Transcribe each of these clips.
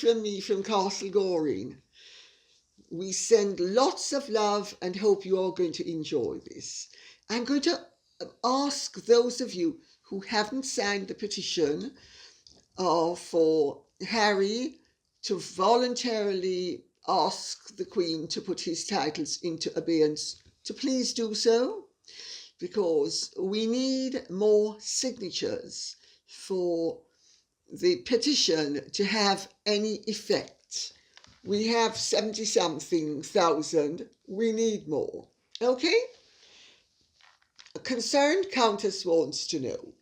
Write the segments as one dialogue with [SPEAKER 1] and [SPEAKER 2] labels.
[SPEAKER 1] from me from Castle Goring. We send lots of love and hope you are going to enjoy this. I'm going to ask those of you who haven't signed the petition for Harry to voluntarily ask the Queen to put his titles into abeyance to please do so, because we need more signatures for the petition to have any effect. We have 70-something thousand. We need more. Okay? A concerned Countess wants to know.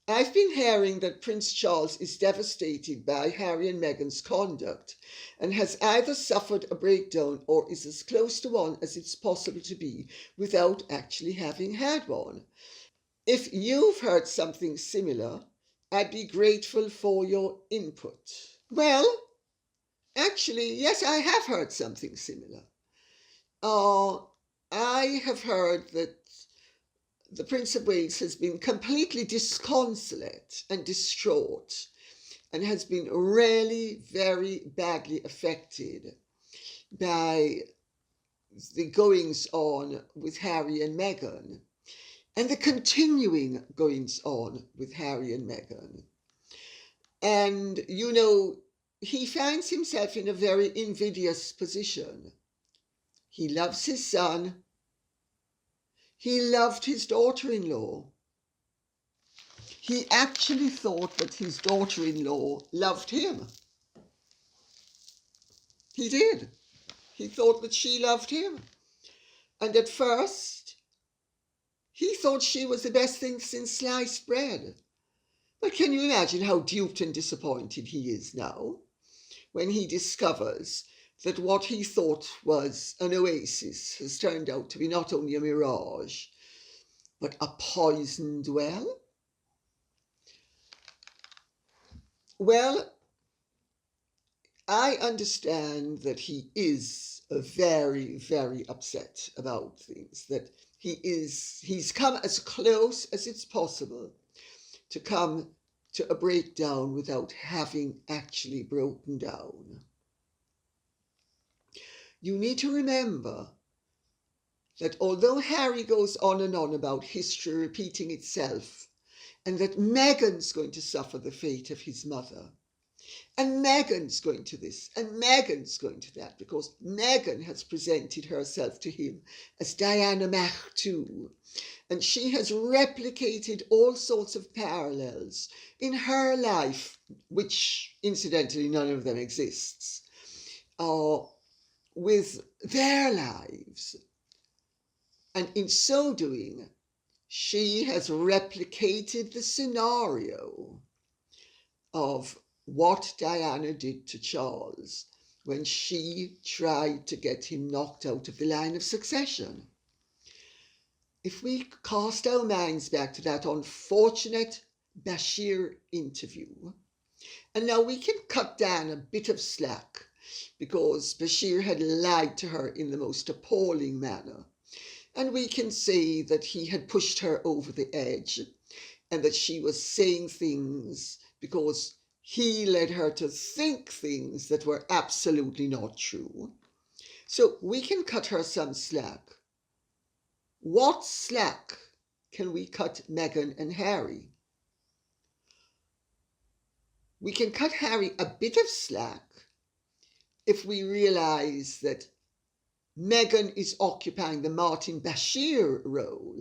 [SPEAKER 1] I've been hearing that Prince Charles is devastated by Harry and Meghan's conduct and has either suffered a breakdown or is as close to one as it's possible to be without actually having had one. If you've heard something similar, I'd be grateful for your input. Well, actually, yes, I have heard something similar. I have heard that the Prince of Wales has been completely disconsolate and distraught and has been really very badly affected by the goings on with Harry and Meghan and the continuing goings on with Harry and Meghan. And, you know, he finds himself in a very invidious position. He loves his son. He loved his daughter-in-law. He actually thought that his daughter-in-law loved him. He did. He thought that she loved him. And at first, he thought she was the best thing since sliced bread. But can you imagine how duped and disappointed he is now when he discovers that what he thought was an oasis has turned out to be not only a mirage, but a poisoned well? Well, I understand that he is very, very upset about things, that he's come as close as it's possible to come to a breakdown without having actually broken down. You need to remember that although Harry goes on and on about history repeating itself, and that Meghan's going to suffer the fate of his mother, and Meghan's going to this, and Meghan's going to that, because Meghan has presented herself to him as Diana Mach too, and she has replicated all sorts of parallels in her life, which incidentally none of them exists, with their lives. And in so doing, she has replicated the scenario of what Diana did to Charles when she tried to get him knocked out of the line of succession. If we cast our minds back to that unfortunate Bashir interview, and now we can cut down a bit of slack because Bashir had lied to her in the most appalling manner, and we can say that he had pushed her over the edge and that she was saying things because he led her to think things that were absolutely not true. So we can cut her some slack. What slack can we cut Meghan and Harry? We can cut Harry a bit of slack if we realize that Meghan is occupying the Martin Bashir role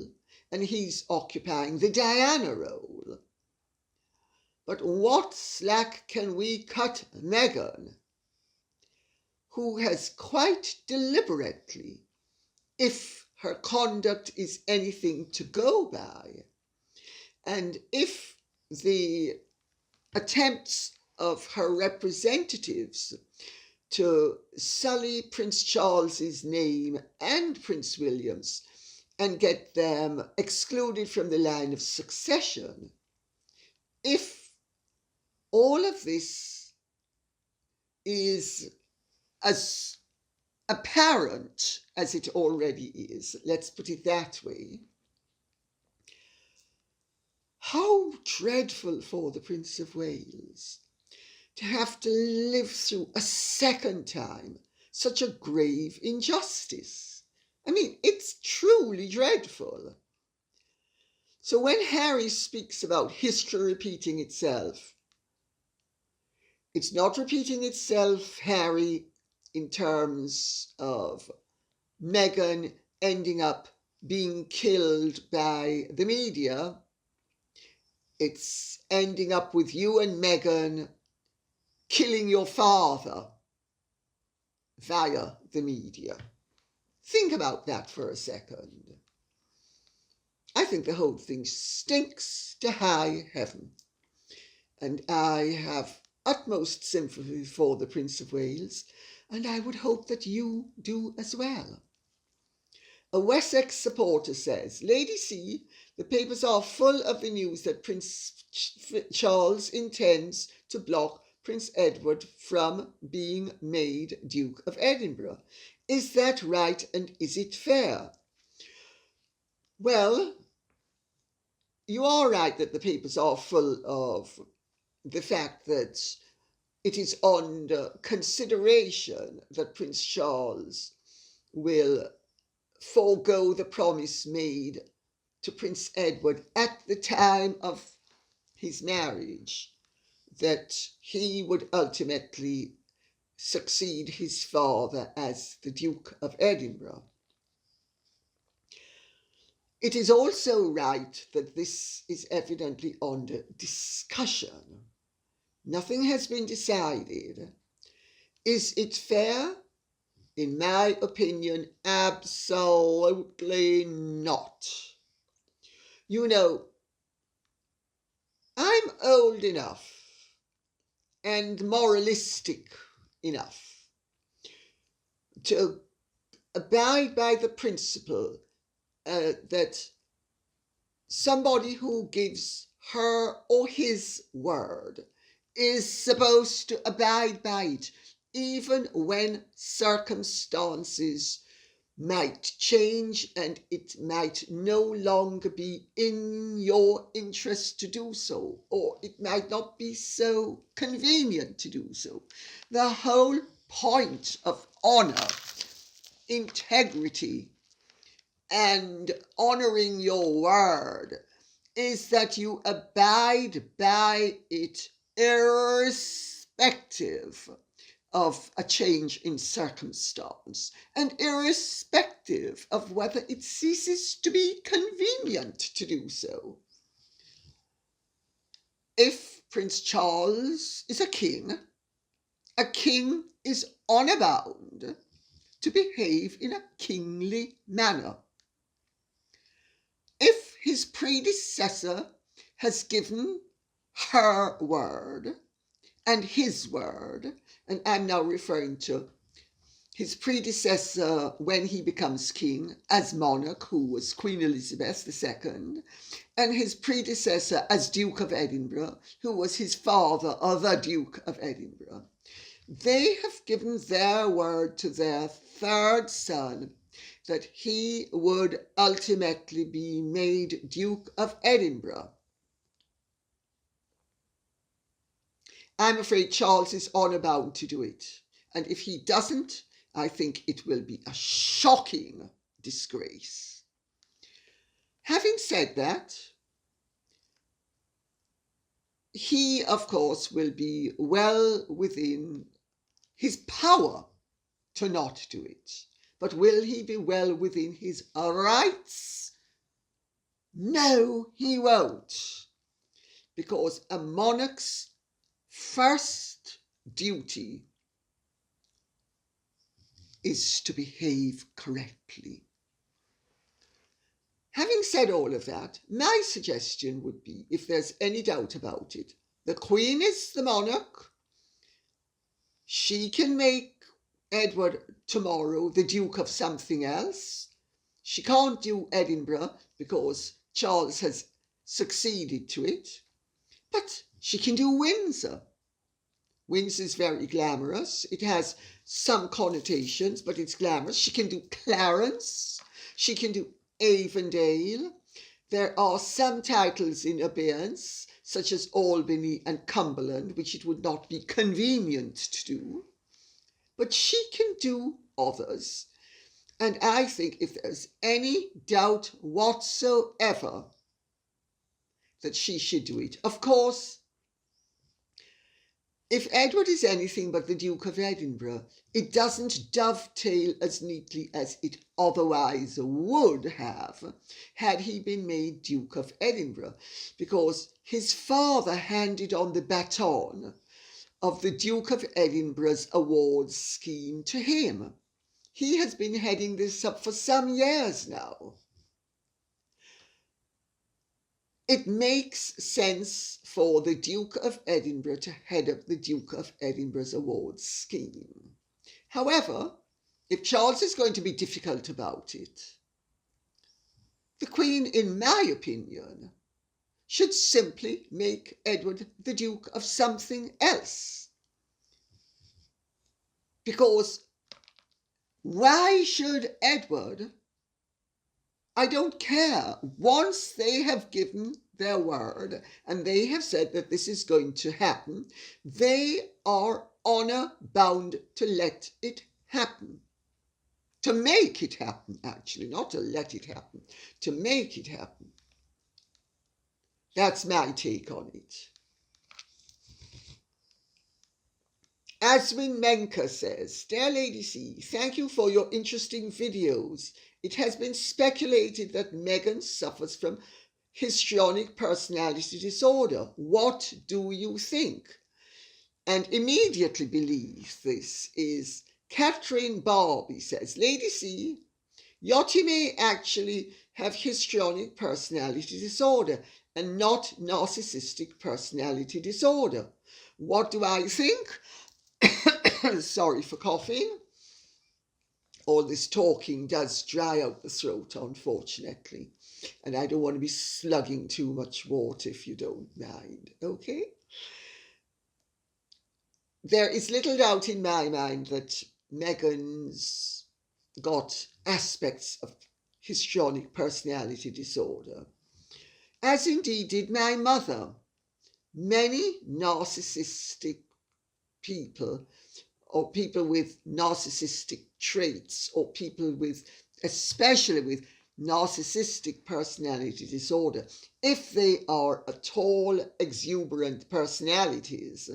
[SPEAKER 1] and he's occupying the Diana role. But what slack can we cut Meghan, who has quite deliberately, if her conduct is anything to go by, and if the attempts of her representatives to sully Prince Charles's name and Prince William's and get them excluded from the line of succession, if all of this is as apparent as it already is, let's put it that way, how dreadful for the Prince of Wales to have to live through a second time such a grave injustice. I mean, it's truly dreadful. So when Harry speaks about history repeating itself, it's not repeating itself, Harry, in terms of Meghan ending up being killed by the media. It's ending up with you and Meghan killing your father via the media. Think about that for a second. I think the whole thing stinks to high heaven. And I have utmost sympathy for the Prince of Wales, and I would hope that you do as well. A Wessex supporter says, Lady C, the papers are full of the news that Prince Charles intends to block Prince Edward from being made Duke of Edinburgh. Is that right, and is it fair? Well, you are right that the papers are full of the fact that it is under consideration that Prince Charles will forego the promise made to Prince Edward at the time of his marriage, that he would ultimately succeed his father as the Duke of Edinburgh. It is also right that this is evidently under discussion. Nothing has been decided. Is it fair? In my opinion, absolutely not. You know, I'm old enough and moralistic enough to abide by the principle that somebody who gives her or his word is supposed to abide by it, even when circumstances might change and it might no longer be in your interest to do so, or it might not be so convenient to do so. The whole point of honor, integrity, and honoring your word is that you abide by it irrespective of a change in circumstance and irrespective of whether it ceases to be convenient to do so. If Prince Charles is a king is honour bound to behave in a kingly manner. If his predecessor has given her word and his word, and I'm now referring to his predecessor when he becomes king as monarch, who was Queen Elizabeth II, and his predecessor as Duke of Edinburgh, who was his father, the Duke of Edinburgh. They have given their word to their third son that he would ultimately be made Duke of Edinburgh. I'm afraid Charles is honour bound to do it. And if he doesn't, I think it will be a shocking disgrace. Having said that, he, of course, will be well within his power to not do it. But will he be well within his rights? No, he won't. Because a monarch's first duty is to behave correctly. Having said all of that, my suggestion would be, if there's any doubt about it, the Queen is the monarch. She can make Edward tomorrow the Duke of something else. She can't do Edinburgh because Charles has succeeded to it. But she can do Windsor. Windsor is very glamorous. It has some connotations, but it's glamorous. She can do Clarence. She can do Avondale. There are some titles in abeyance, such as Albany and Cumberland, which it would not be convenient to do, but she can do others. And I think if there's any doubt whatsoever that she should do it. Of course, if Edward is anything but the Duke of Edinburgh, it doesn't dovetail as neatly as it otherwise would have had he been made Duke of Edinburgh, because his father handed on the baton of the Duke of Edinburgh's awards scheme to him. He has been heading this up for some years now. It makes sense for the Duke of Edinburgh to head up the Duke of Edinburgh's awards scheme. However, if Charles is going to be difficult about it, the Queen, in my opinion, should simply make Edward the Duke of something else. Because why should Edward? I don't care. Once they have given their word and they have said that this is going to happen, they are honour bound to let it happen. To make it happen, actually, not to let it happen, to make it happen. That's my take on it. Aswin Menka says, Dear Lady C, thank you for your interesting videos. It has been speculated that Meghan suffers from histrionic personality disorder. What do you think? And immediately beneath this is Catherine Barbie says, Lady C, Yachty may actually have histrionic personality disorder and not narcissistic personality disorder. What do I think? Sorry for coughing. All this talking does dry out the throat, unfortunately. And I don't want to be slugging too much water if you don't mind, okay? There is little doubt in my mind that Meghan's got aspects of histrionic personality disorder, as indeed did my mother. Many narcissistic people, or people with narcissistic traits, or people with, especially with narcissistic personality disorder, if they are at all exuberant personalities,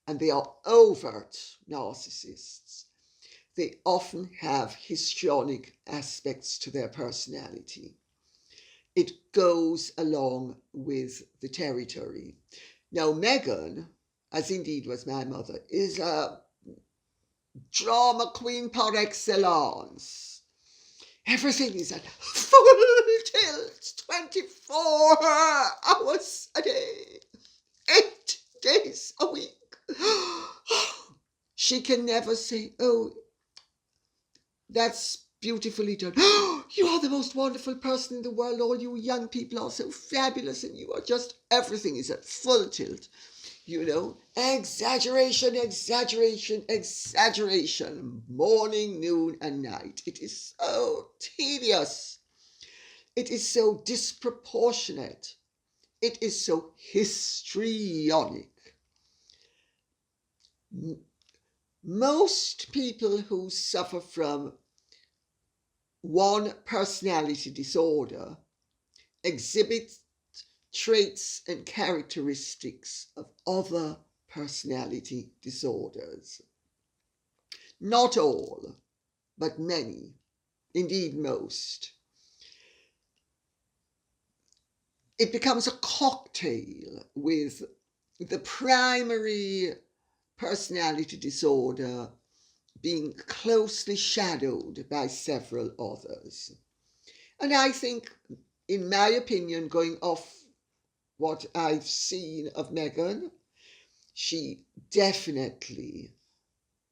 [SPEAKER 1] and they are overt narcissists, they often have histrionic aspects to their personality. It goes along with the territory. Now, Meghan, as indeed was my mother, is a drama queen par excellence. Everything is at full tilt, 24 hours a day, 8 days a week. She can never say, oh, that's beautifully done. You are the most wonderful person in the world. All you young people are so fabulous, and you are just, everything is at full tilt. You know, exaggeration, exaggeration, exaggeration, morning, noon, and night. It is so tedious. It is so disproportionate. It is so histrionic. Most people who suffer from one personality disorder exhibit traits and characteristics of other personality disorders. Not all, but many, indeed most. It becomes a cocktail with the primary personality disorder being closely shadowed by several others. And I think, in my opinion, going off what I've seen of Meghan, she definitely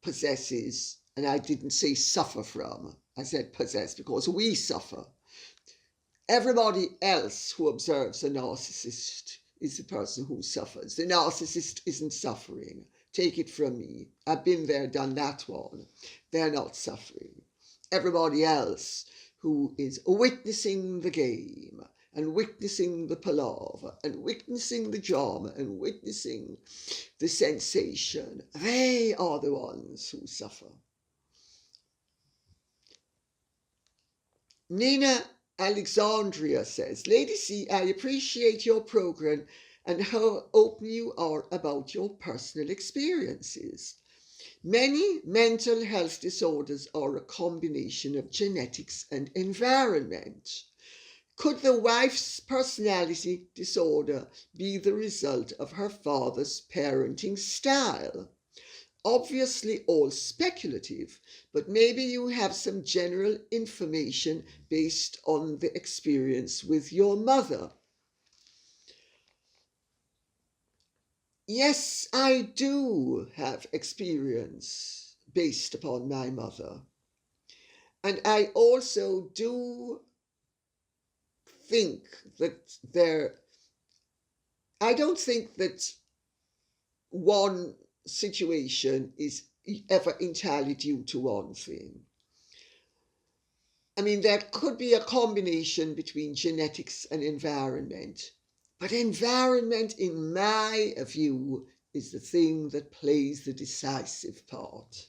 [SPEAKER 1] possesses, and I didn't say suffer from, I said possess, because we suffer. Everybody else who observes a narcissist is the person who suffers. The narcissist isn't suffering. Take it from me. I've been there, done that one. They're not suffering. Everybody else who is witnessing the game, and witnessing the palaver and witnessing the drama and witnessing the sensation, they are the ones who suffer. Nina Alexandria says, Lady C, I appreciate your programme and how open you are about your personal experiences. Many mental health disorders are a combination of genetics and environment. Could the wife's personality disorder be the result of her father's parenting style? Obviously all speculative, but maybe you have some general information based on the experience with your mother. Yes, I do have experience based upon my mother. And I also do think that I don't think that one situation is ever entirely due to one thing. I mean, there could be a combination between genetics and environment, but environment, in my view, is the thing that plays the decisive part.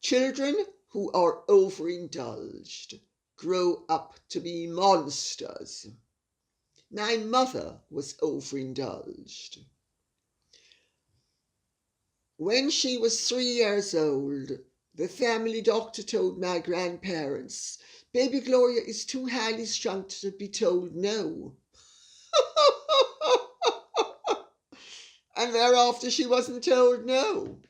[SPEAKER 1] Children who are overindulged grow up to be monsters. My mother was overindulged. When she was 3 years old, the family doctor told my grandparents, baby Gloria is too highly strung to be told no. And thereafter she wasn't told no,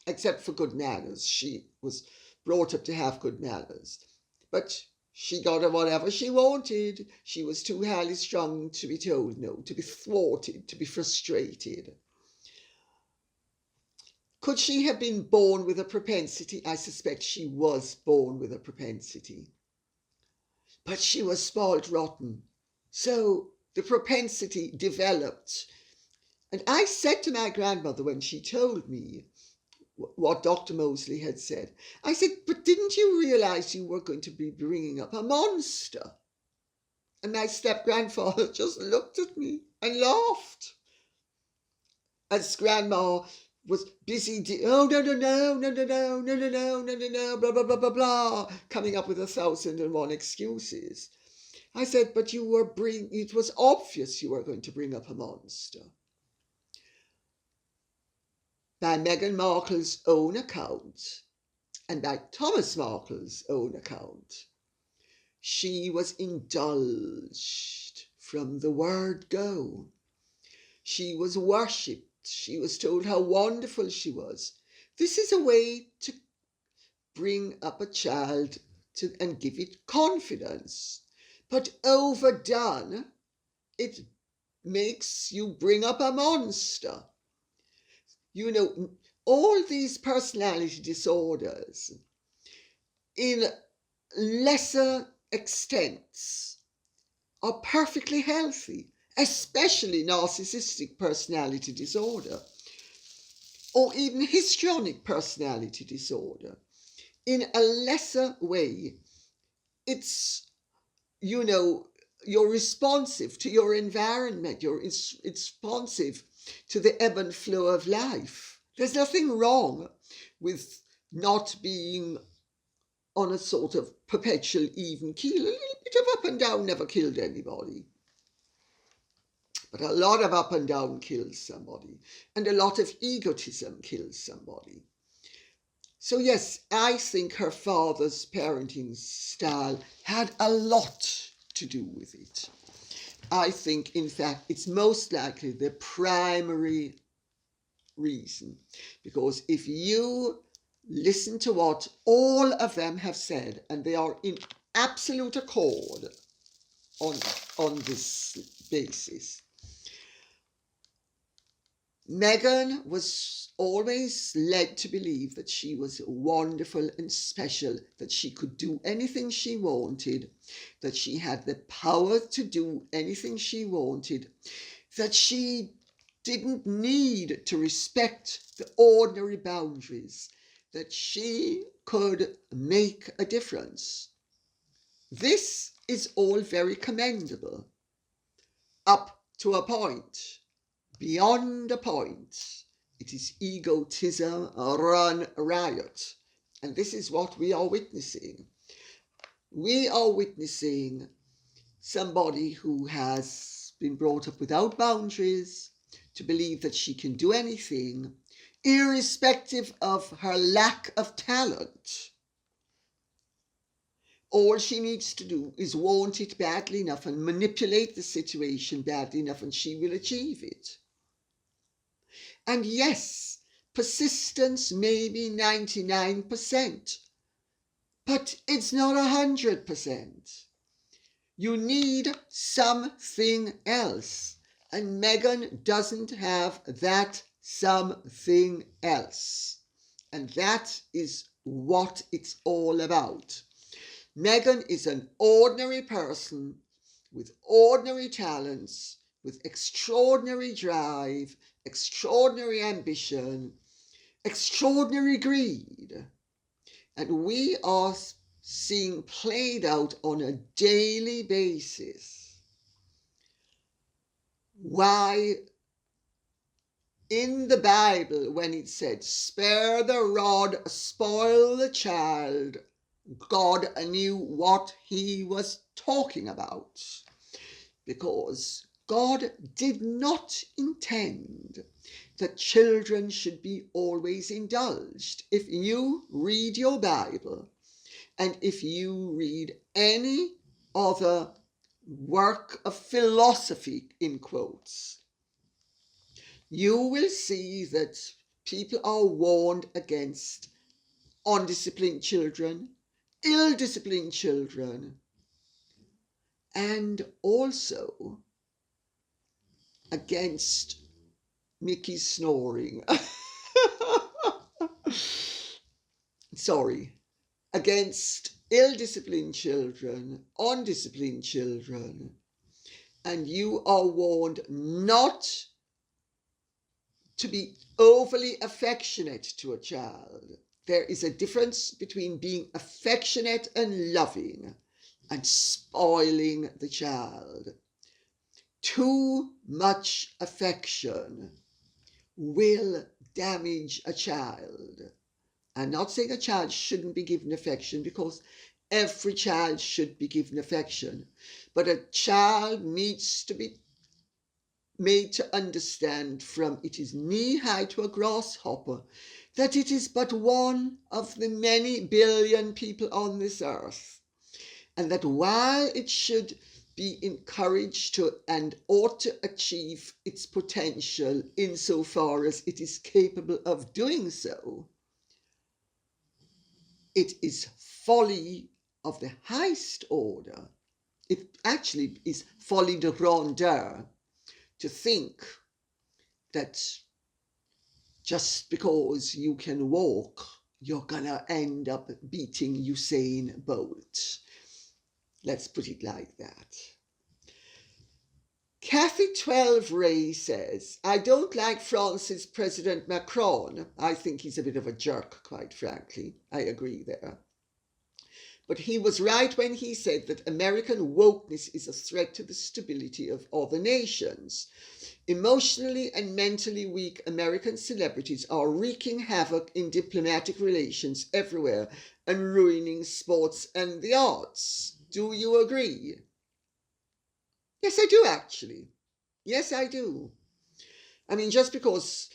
[SPEAKER 1] except for good manners. She was brought up to have good manners. But she got whatever she wanted. She was too highly strung to be told no, to be thwarted, to be frustrated. Could she have been born with a propensity? I suspect she was born with a propensity. But she was spoiled rotten. So the propensity developed. And I said to my grandmother when she told me what Dr. Mosley had said, I said, but didn't you realize you were going to be bringing up a monster? And my step-grandfather just looked at me and laughed. As grandma was busy, blah, blah, blah, blah, coming up with 1,001 excuses. I said, but it was obvious you were going to bring up a monster. By Meghan Markle's own account, and by Thomas Markle's own account, she was indulged from the word go. She was worshipped. She was told how wonderful she was. This is a way to bring up a child and give it confidence. But overdone, it makes you bring up a monster. You know, all these personality disorders, in lesser extents, are perfectly healthy, especially narcissistic personality disorder, or even histrionic personality disorder. In a lesser way, it's, you know, you're responsive to your environment, you're responsive to the ebb and flow of life. There's nothing wrong with not being on a sort of perpetual even keel. A little bit of up and down never killed anybody. But a lot of up and down kills somebody. And a lot of egotism kills somebody. So yes, I think her father's parenting style had a lot to do with it. I think, in fact, it's most likely the primary reason. Because if you listen to what all of them have said, and they are in absolute accord on this basis, Meghan was always led to believe that she was wonderful and special, that she could do anything she wanted, that she had the power to do anything she wanted, that she didn't need to respect the ordinary boundaries, that she could make a difference. This is all very commendable. Up to a point. Beyond a point, it is egotism run riot. And this is what we are witnessing. We are witnessing somebody who has been brought up without boundaries, to believe that she can do anything, irrespective of her lack of talent. All she needs to do is want it badly enough and manipulate the situation badly enough, and she will achieve it. And yes, persistence may be 99%, but it's not 100%. You need something else, and Meghan doesn't have that something else. And that is what it's all about. Meghan is an ordinary person with ordinary talents, with extraordinary drive, extraordinary ambition, extraordinary greed. And we are seeing played out on a daily basis why in the Bible, when it said, spare the rod, spoil the child, God knew what he was talking about, because God did not intend that children should be always indulged. If you read your Bible, and if you read any other work of philosophy, in quotes, you will see that people are warned against undisciplined children, ill-disciplined children, and also against Mickey's snoring. Sorry. Against ill-disciplined children, undisciplined children, and you are warned not to be overly affectionate to a child. There is a difference between being affectionate and loving and spoiling the child. Too much affection will damage a child. I'm not saying a child shouldn't be given affection, because every child should be given affection. But a child needs to be made to understand from it is knee-high to a grasshopper that it is but one of the many billion people on this earth, and that while it should be encouraged to and ought to achieve its potential insofar as it is capable of doing so, it is folly of the highest order. It actually is folie de grandeur to think that just because you can walk, you're gonna end up beating Usain Bolt. Let's put it like that. Kathy 12 Ray says, I don't like France's President Macron. I think he's a bit of a jerk, quite frankly. I agree there. But he was right when he said that American wokeness is a threat to the stability of other nations. Emotionally and mentally weak American celebrities are wreaking havoc in diplomatic relations everywhere and ruining sports and the arts. Do you agree? Yes, I do, actually. Yes, I do. I mean, just because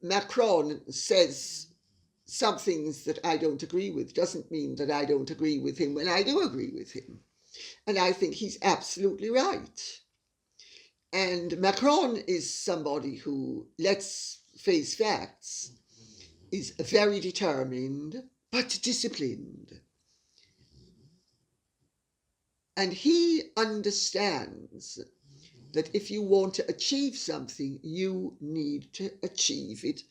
[SPEAKER 1] Macron says some things that I don't agree with doesn't mean that I don't agree with him when I do agree with him. And I think he's absolutely right. And Macron is somebody who, let's face facts, is very determined but disciplined. And he understands that if you want to achieve something, you need to achieve it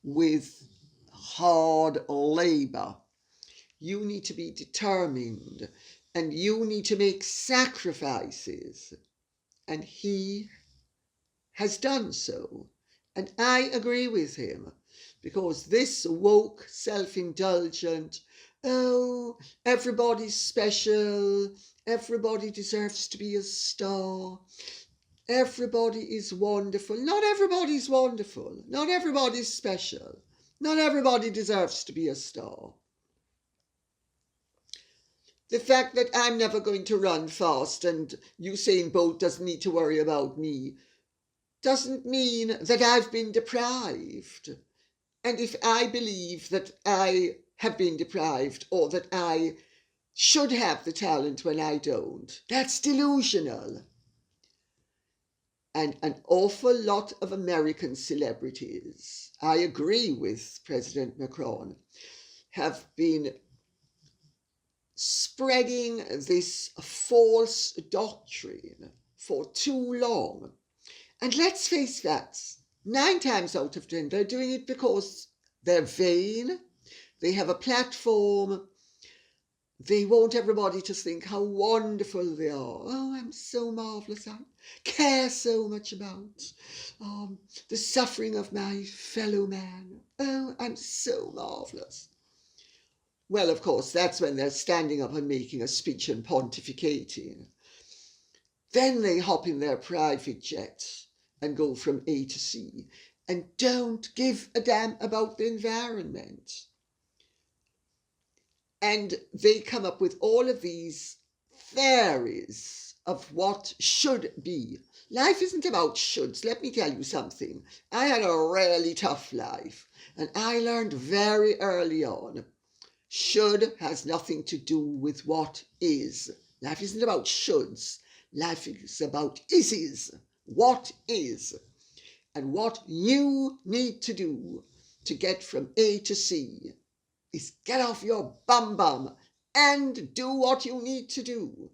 [SPEAKER 1] with hard labor. You need to be determined, and you need to make sacrifices. And he has done so. And I agree with him, because this woke, self-indulgent, Oh, everybody's special. Everybody deserves to be a star. Everybody is wonderful. Not everybody's wonderful. Not everybody's special. Not everybody deserves to be a star. The fact that I'm never going to run fast and Usain Bolt doesn't need to worry about me doesn't mean that I've been deprived. And if I believe that I have been deprived or that I should have the talent when I don't, that's delusional. And an awful lot of American celebrities, I agree with President Macron, have been spreading this false doctrine for too long. And let's face facts, 9 times out of 10, they're doing it because they're vain, they have a platform, they want everybody to think how wonderful they are. Oh, I'm so marvellous, I care so much about the suffering of my fellow man. Oh, I'm so marvellous. Well, of course, that's when they're standing up and making a speech and pontificating. Then they hop in their private jet and go from A to C and don't give a damn about the environment. And they come up with all of these theories of what should be. Life isn't about shoulds. Let me tell you something. I had a really tough life, and I learned very early on, should has nothing to do with what is. Life isn't about shoulds. Life is about ises. What is? And what you need to do to get from A to C is get off your bum and do what you need to do.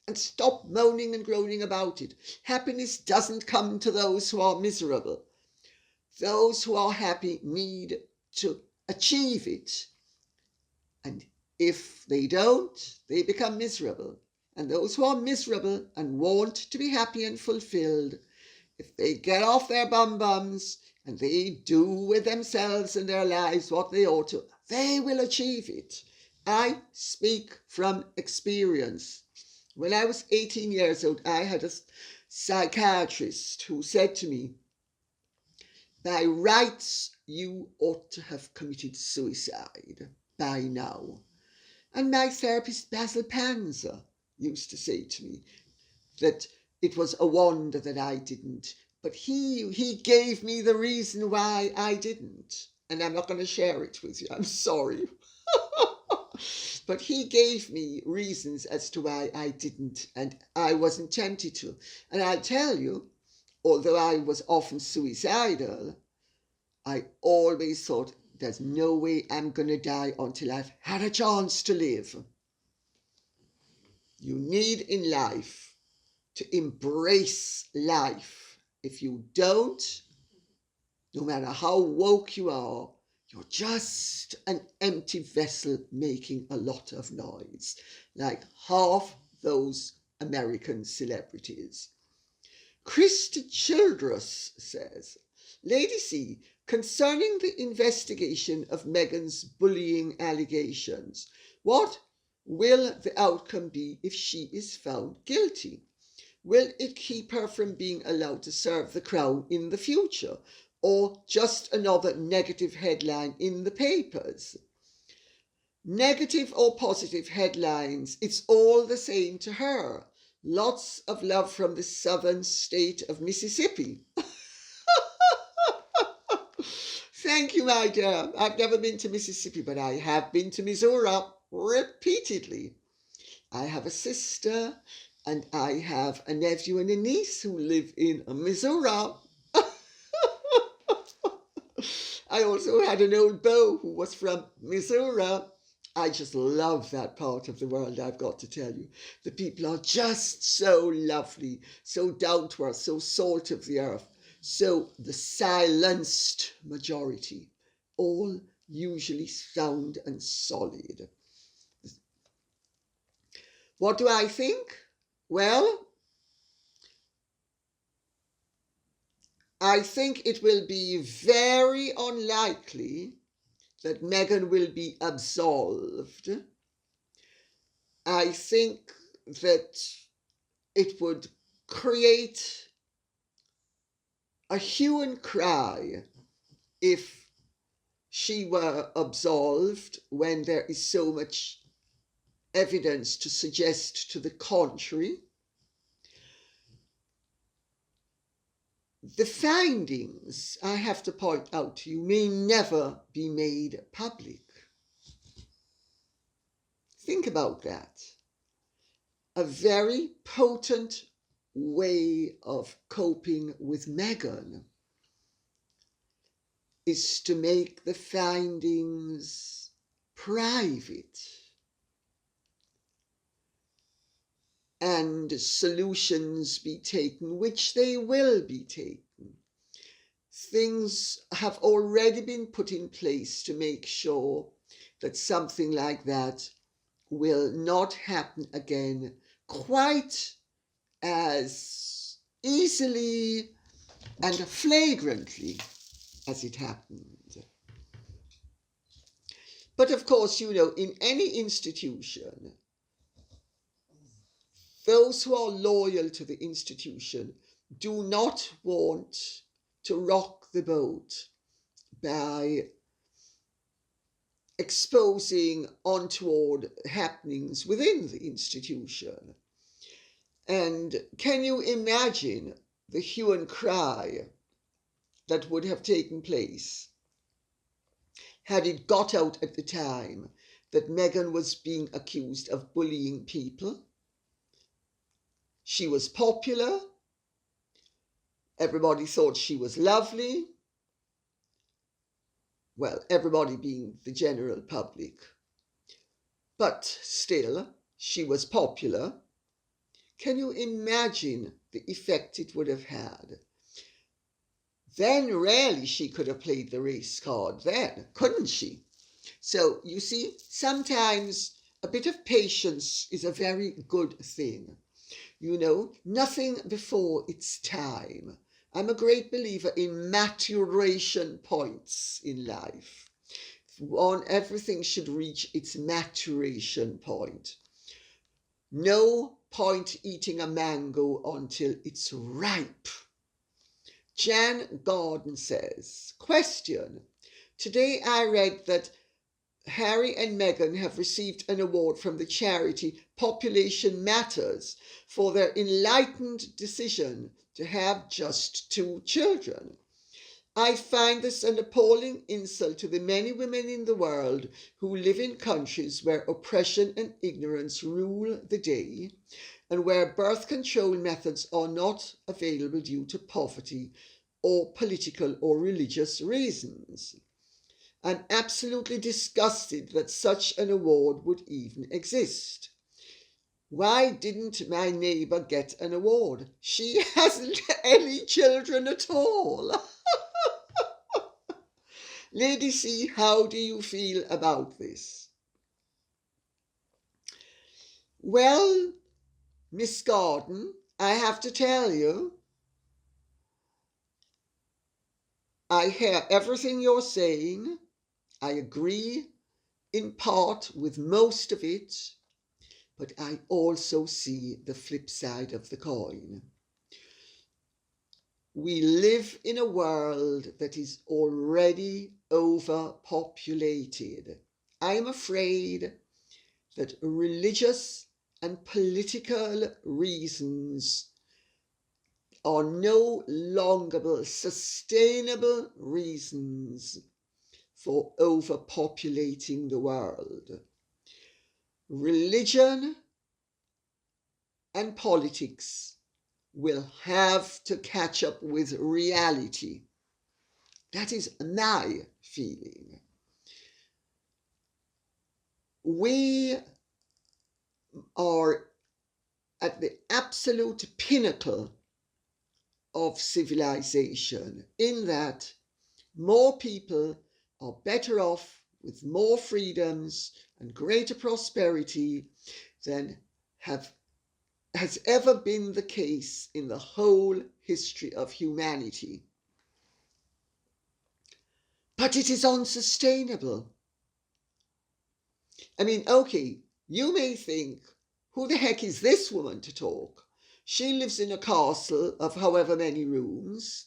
[SPEAKER 1] And stop moaning and groaning about it. Happiness doesn't come to those who are miserable. Those who are happy need to achieve it. And if they don't, they become miserable. And those who are miserable and want to be happy and fulfilled, if they get off their bums and they do with themselves and their lives what they ought to, they will achieve it. I speak from experience. When I was 18 years old, I had a psychiatrist who said to me, by rights, you ought to have committed suicide by now. And my therapist, Basil Panzer, used to say to me that it was a wonder that I didn't. But he gave me the reason why I didn't. And I'm not going to share it with you. I'm sorry. But he gave me reasons as to why I didn't, and I wasn't tempted to. And I'll tell you, although I was often suicidal, I always thought, there's no way I'm going to die until I've had a chance to live. You need in life to embrace life. If you don't, no matter how woke you are, you're just an empty vessel making a lot of noise, like half those American celebrities. Christy Childress says, Lady C, concerning the investigation of Meghan's bullying allegations, what will the outcome be if she is found guilty? Will it keep her from being allowed to serve the crown in the future, or just another negative headline in the papers? Negative or positive headlines, it's all the same to her. Lots of love from the southern state of Mississippi. Thank you, my dear. I've never been to Mississippi, but I have been to Missouri repeatedly. I have a sister and I have a nephew and a niece who live in Missouri. I also had an old beau who was from Missouri. I just love that part of the world, I've got to tell you. The people are just so lovely, so down to earth, so salt of the earth. So the silenced majority, all usually sound and solid. What do I think? Well, I think it will be very unlikely that Meghan will be absolved, I think that it would create a hue and cry if she were absolved when there is so much evidence to suggest to the contrary. The findings, I have to point out to you, may never be made public. Think about that. A very potent way of coping with Meghan is to make the findings private and solutions be taken, which they will be taken. Things have already been put in place to make sure that something like that will not happen again quite as easily and flagrantly as it happened. But of course, you know, in any institution, those who are loyal to the institution do not want to rock the boat by exposing untoward happenings within the institution. And can you imagine the hue and cry that would have taken place had it got out at the time that Meghan was being accused of bullying people? She was popular. Everybody thought she was lovely. Well, everybody being the general public. But still, she was popular. Can you imagine the effect it would have had? Then really she could have played the race card then, couldn't she? So you see, sometimes a bit of patience is a very good thing. You know, nothing before its time. I'm a great believer in maturation points in life. Everything should reach its maturation point. No point eating a mango until it's ripe. Jan Gordon says, question. Today I read that Harry and Meghan have received an award from the charity Population Matters for their enlightened decision to have just 2 children. I find this an appalling insult to the many women in the world who live in countries where oppression and ignorance rule the day and where birth control methods are not available due to poverty or political or religious reasons. I'm absolutely disgusted that such an award would even exist. Why didn't my neighbour get an award? She hasn't any children at all. Lady C, how do you feel about this? Well, Miss Gordon, I have to tell you, I hear everything you're saying. I agree in part with most of it, but I also see the flip side of the coin. We live in a world that is already overpopulated. I am afraid that religious and political reasons are no longer sustainable reasons for overpopulating the world. Religion and politics will have to catch up with reality. That is my feeling. We are at the absolute pinnacle of civilization in that more people are better off with more freedoms and greater prosperity than has ever been the case in the whole history of humanity. But it is unsustainable. I mean, okay, you may think, who the heck is this woman to talk? She lives in a castle of however many rooms.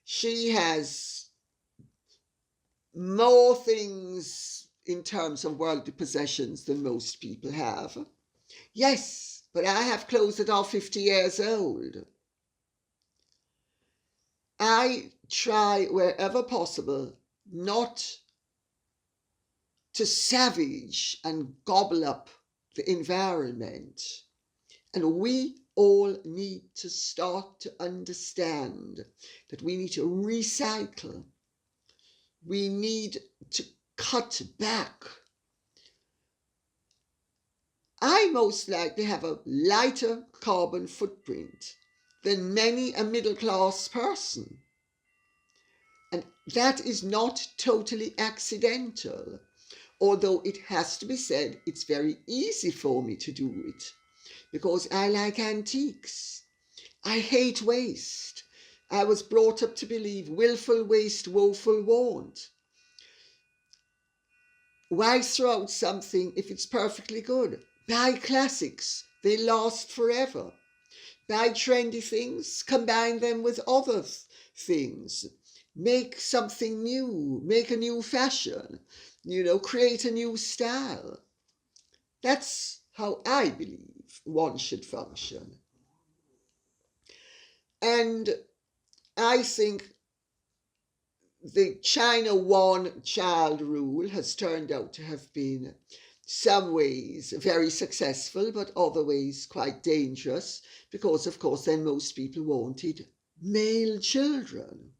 [SPEAKER 1] She has more things in terms of worldly possessions than most people have. Yes, but I have clothes that are 50 years old. I try wherever possible not to savage and gobble up the environment. And we all need to start to understand that we need to recycle. We need to cut back. I most likely have a lighter carbon footprint than many a middle-class person. And that is not totally accidental, although it has to be said it's very easy for me to do it because I like antiques. I hate waste. I was brought up to believe willful waste, woeful want. Why throw out something if it's perfectly good? Buy classics. They last forever. Buy trendy things, combine them with other things. Make something new. Make a new fashion. Create a new style. That's how I believe one should function. And I think the China one-child rule has turned out to have been some ways very successful, but other ways quite dangerous, because of course then most people wanted male children.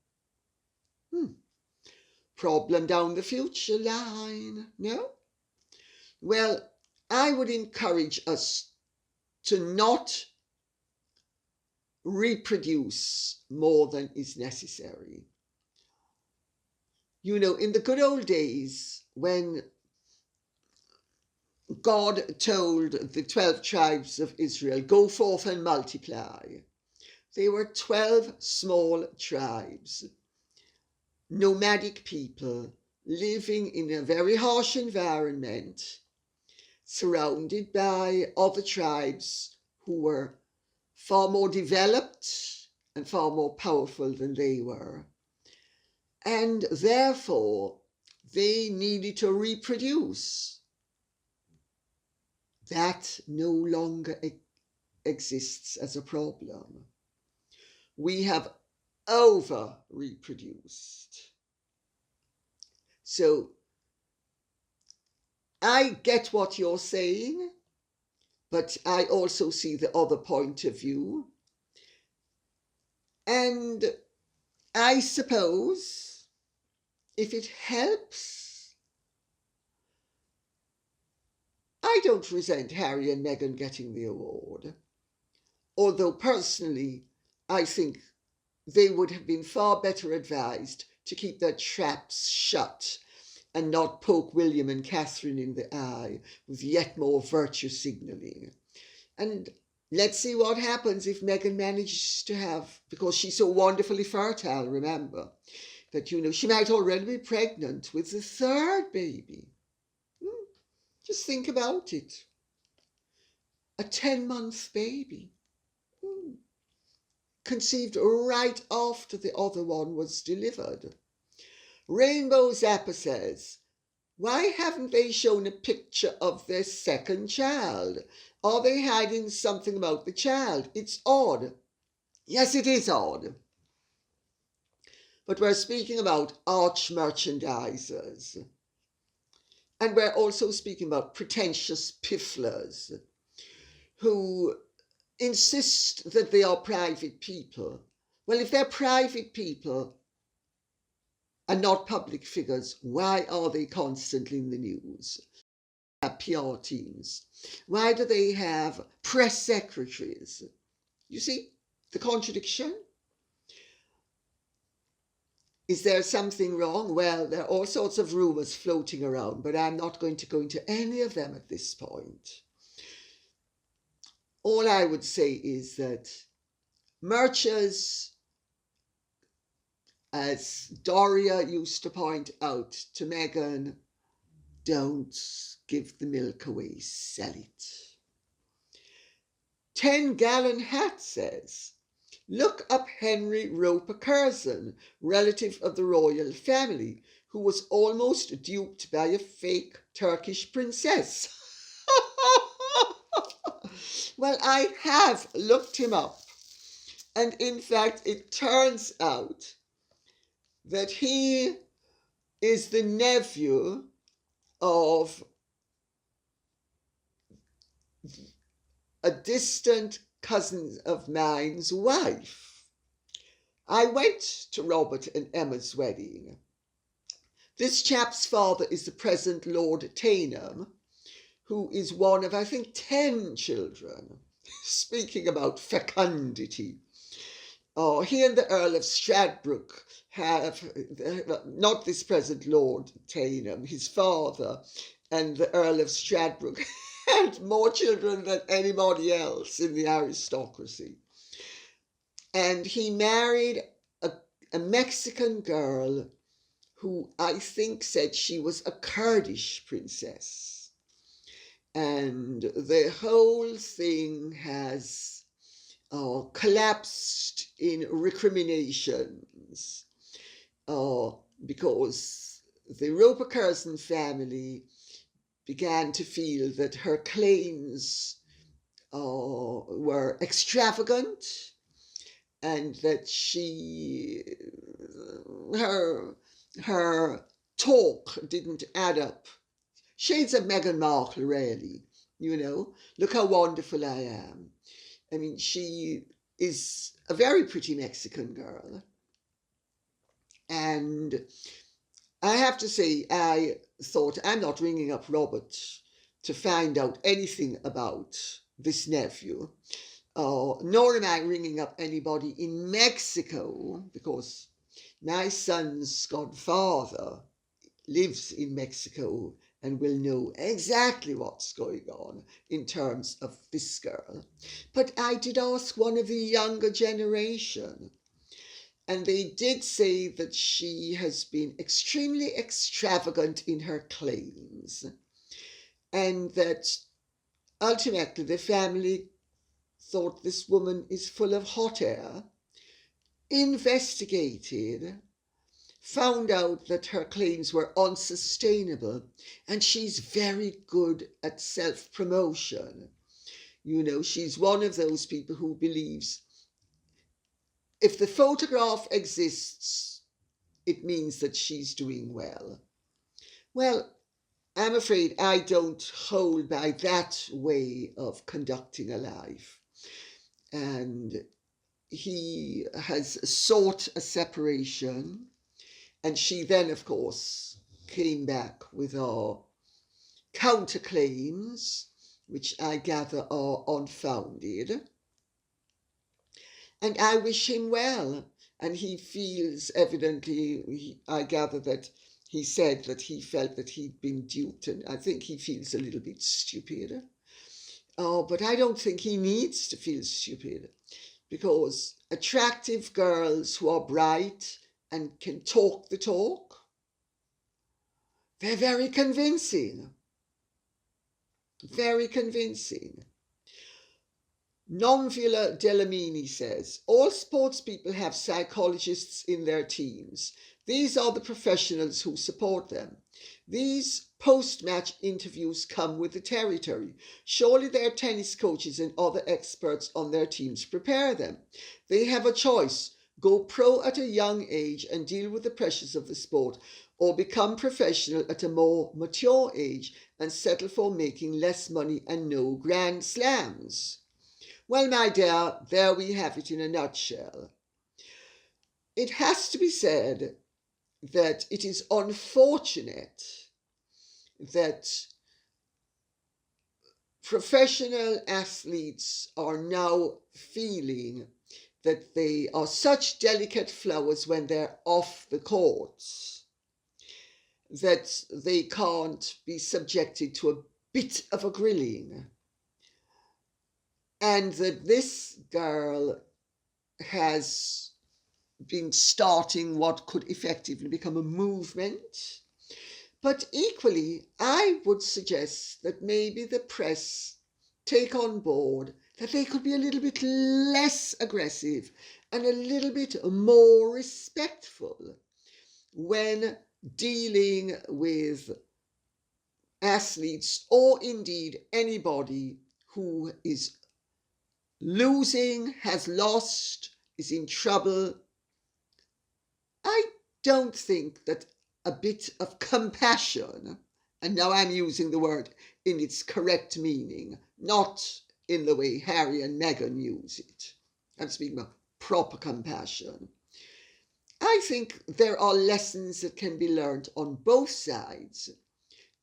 [SPEAKER 1] Problem down the future line, no? Well, I would encourage us to not reproduce more than is necessary. In the good old days when God told the 12 tribes of Israel, go forth and multiply, they were 12 small tribes, nomadic people living in a very harsh environment, surrounded by other tribes who were far more developed and far more powerful than they were. And therefore, they needed to reproduce. That no longer exists as a problem. We have over-reproduced. So, I get what you're saying, but I also see the other point of view. And I suppose if it helps, I don't resent Harry and Meghan getting the award. Although personally, I think they would have been far better advised to keep their traps shut and not poke William and Catherine in the eye with yet more virtue signalling. And let's see what happens if Meghan manages to have, because she's so wonderfully fertile, remember, that, she might already be pregnant with the third baby. Just think about it. A 10-month baby. Conceived right after the other one was delivered. Rainbow Zappa says, why haven't they shown a picture of their second child? Are they hiding something about the child? It's odd. Yes, it is odd. But we're speaking about arch merchandisers. And we're also speaking about pretentious pifflers who insist that they are private people. Well, if they're private people and not public figures, why are they constantly in the news? Have PR teams? Why do they have press secretaries? You see the contradiction? Is there something wrong? Well, there are all sorts of rumours floating around, but I'm not going to go into any of them at this point. All I would say is that Murchas, as Doria used to point out to Meghan, don't give the milk away, sell it. 10-gallon hat says, look up Harry Roper-Curzon, relative of the royal family, who was almost duped by a fake Turkish princess. Well, I have looked him up, and in fact it turns out that he is the nephew of a distant cousin of mine's wife. I went to Robert and Emma's wedding. This chap's father is the present Lord Teynham, who is one of, I think, 10 children. Speaking about fecundity. He and the Earl of Stradbroke have, not this present Lord Teynham, his father, and the Earl of Stradbroke had more children than anybody else in the aristocracy. And he married a Mexican girl who I think said she was a Kurdish princess. And the whole thing has collapsed in recriminations because the Roper-Curzon family began to feel that her claims were extravagant and that her talk didn't add up. Shades of Meghan Markle, really, look how wonderful I am. I mean, she is a very pretty Mexican girl. And I have to say, I thought, I'm not ringing up Robert to find out anything about this nephew, nor am I ringing up anybody in Mexico, because my son's godfather lives in Mexico and will know exactly what's going on in terms of this girl. But I did ask one of the younger generation, and they did say that she has been extremely extravagant in her claims, and that ultimately the family thought this woman is full of hot air, investigated, found out that her claims were unsustainable, and she's very good at self-promotion. She's one of those people who believes if the photograph exists, it means that she's doing well. Well, I'm afraid I don't hold by that way of conducting a life. And he has sought a separation, and she then, of course, came back with our counterclaims, which I gather are unfounded. And I wish him well. And he feels, evidently, I gather that he said that he felt that he'd been duped, and I think he feels a little bit stupid. But I don't think he needs to feel stupid, because attractive girls who are bright and can talk the talk, they're very convincing. Very convincing. Nonvilla Delamini says, all sports people have psychologists in their teams. These are the professionals who support them. These post-match interviews come with the territory. Surely their tennis coaches and other experts on their teams prepare them. They have a choice. Go pro at a young age and deal with the pressures of the sport, or become professional at a more mature age and settle for making less money and no grand slams. Well, my dear, there we have it in a nutshell. It has to be said that it is unfortunate that professional athletes are now feeling that they are such delicate flowers when they're off the courts that they can't be subjected to a bit of a grilling. And that this girl has been starting what could effectively become a movement. But equally, I would suggest that maybe the press take on board that they could be a little bit less aggressive and a little bit more respectful when dealing with athletes, or indeed anybody who is losing, has lost, is in trouble. I don't think that a bit of compassion, and now I'm using the word in its correct meaning, not in the way Harry and Meghan use it. I'm speaking of proper compassion. I think there are lessons that can be learned on both sides,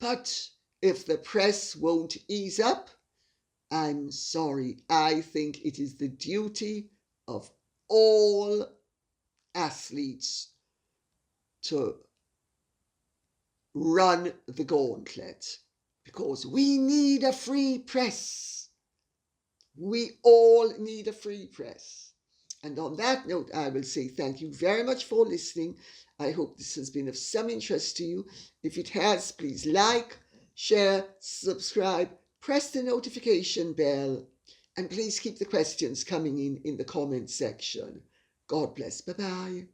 [SPEAKER 1] but if the press won't ease up, I'm sorry. I think it is the duty of all athletes to run the gauntlet, because we need a free press. We all need a free press. And on that note, I will say thank you very much for listening. I hope this has been of some interest to you. If it has, please like, share, subscribe, press the notification bell, and please keep the questions coming in the comment section. God bless. Bye-bye.